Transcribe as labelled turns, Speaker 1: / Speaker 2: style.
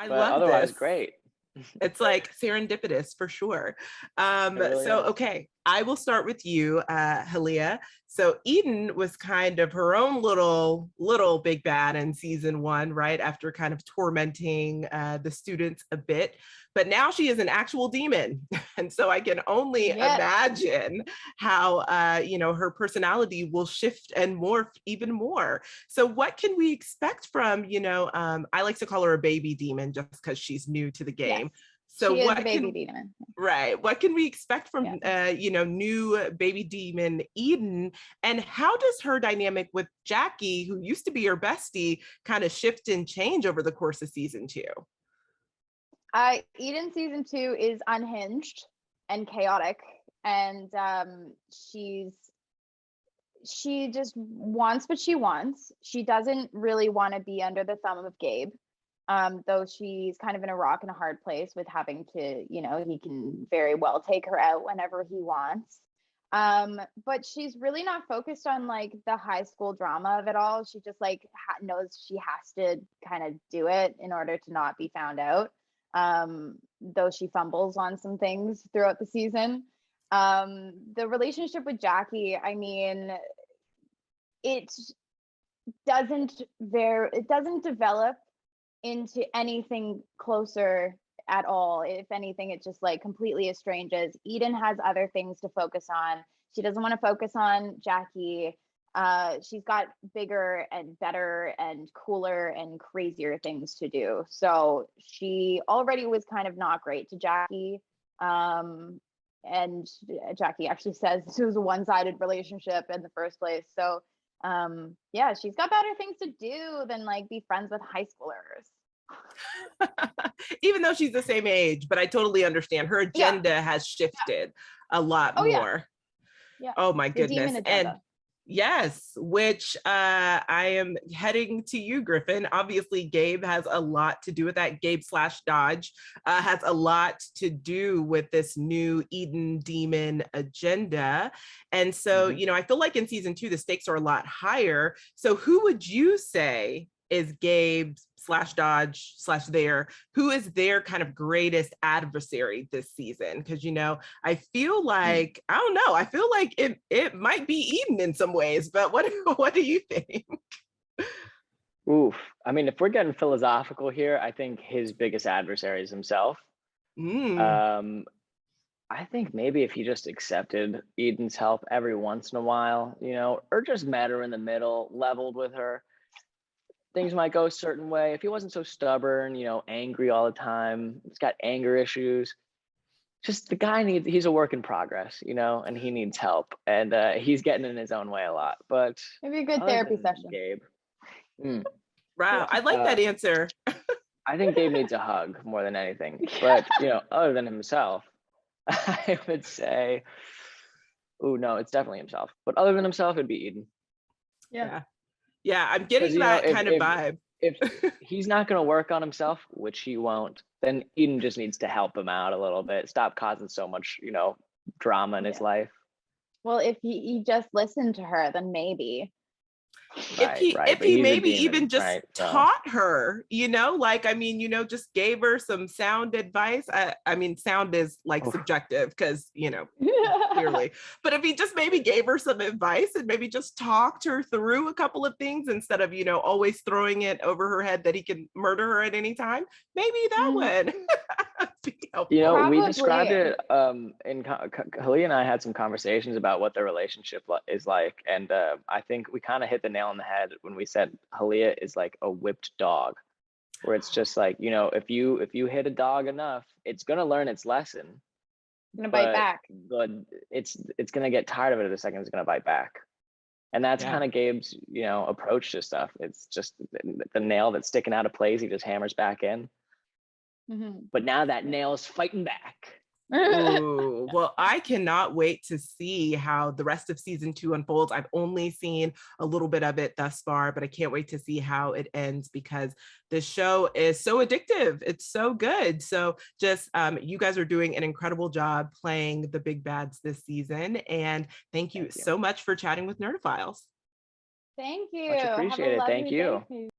Speaker 1: I
Speaker 2: but
Speaker 1: love
Speaker 2: otherwise,
Speaker 1: this.
Speaker 2: great.
Speaker 1: It's like serendipitous for sure.
Speaker 2: Really
Speaker 1: So,
Speaker 2: is.
Speaker 1: okay, I will start with you, Hallea. So Eden was kind of her own little big bad in season one, right? After kind of tormenting the students a bit, but now she is an actual demon, and so I can only imagine how her personality will shift and morph even more. So, what can we expect from I like to call her a baby demon just because she's new to the game. So
Speaker 3: she is
Speaker 1: what
Speaker 3: a baby
Speaker 1: can
Speaker 3: demon.
Speaker 1: Right. What can we expect from new baby demon Eden? And how does her dynamic with Jackie, who used to be her bestie, kind of shift and change over the course of season 2?
Speaker 3: Eden season 2 is unhinged and chaotic, and she just wants what she wants. She doesn't really want to be under the thumb of Gabe. Though she's kind of in a rock and a hard place with having to, he can very well take her out whenever he wants. But she's really not focused on like the high school drama of it all. She just like knows she has to kind of do it in order to not be found out. Though she fumbles on some things throughout the season. The relationship with Jackie, I mean, it doesn't develop into anything closer at all. If anything, it's just like completely estranges. Eden has other things to focus on. She doesn't want to focus on Jackie. She's got bigger and better and cooler and crazier things to do. So she already was kind of not great to Jackie. And Jackie actually says this was a one-sided relationship in the first place. So she's got better things to do than like be friends with high schoolers.
Speaker 1: Even though she's the same age, but I totally understand her agenda has shifted a lot more. Oh my goodness. And yes, which I am heading to you, Griffin. Obviously, Gabe has a lot to do with that. Gabe/Dodge has a lot to do with this new Eden demon agenda. And so, I feel like in season 2, the stakes are a lot higher. So who would you say is Gabe/Dodge/there? Who is their kind of greatest adversary this season? Because I feel like I don't know. I feel like it might be Eden in some ways. But what do you think?
Speaker 2: Oof. I mean, if we're getting philosophical here, I think his biggest adversary is himself. I think maybe if he just accepted Eden's help every once in a while, or just met her in the middle, leveled with her, things might go a certain way. If he wasn't so stubborn, angry all the time, he's got anger issues. Just the guy he's a work in progress, and he needs help. And he's getting in his own way a lot. But
Speaker 3: maybe a good therapy session.
Speaker 2: Gabe.
Speaker 1: Wow, I like that answer.
Speaker 2: I think Gabe needs a hug more than anything. But, other than himself, I would say, no, it's definitely himself. But other than himself, it'd be Eden.
Speaker 1: Yeah, I'm getting that kind of vibe.
Speaker 2: If he's not going to work on himself, which he won't, then Eden just needs to help him out a little bit. Stop causing so much, drama in his life.
Speaker 3: Well, if he just listened to her, then maybe.
Speaker 1: If he maybe even just taught her, just gave her some sound advice. I mean, sound is like subjective because, clearly, but if he just maybe gave her some advice and maybe just talked her through a couple of things instead of, always throwing it over her head that he can murder her at any time, maybe that would be helpful.
Speaker 2: We described it Hallea and I had some conversations about what their relationship is like, and I think we kind of hit the nail on the head when we said Hallea is like a whipped dog, where it's just like, if you hit a dog enough, it's gonna learn its lesson.
Speaker 3: Gonna bite back.
Speaker 2: But it's gonna get tired of it the second it's gonna bite back. And that's kind of Gabe's, approach to stuff. It's just the nail that's sticking out of place, he just hammers back in. But now that nail is fighting back.
Speaker 1: Ooh, well, I cannot wait to see how the rest of season 2 unfolds. I've only seen a little bit of it thus far, but I can't wait to see how it ends because this show is so addictive. It's so good. So just you guys are doing an incredible job playing the big bads this season. And thank you so much for chatting with Nerdophiles.
Speaker 3: Thank you.
Speaker 2: Much appreciated. Thank you.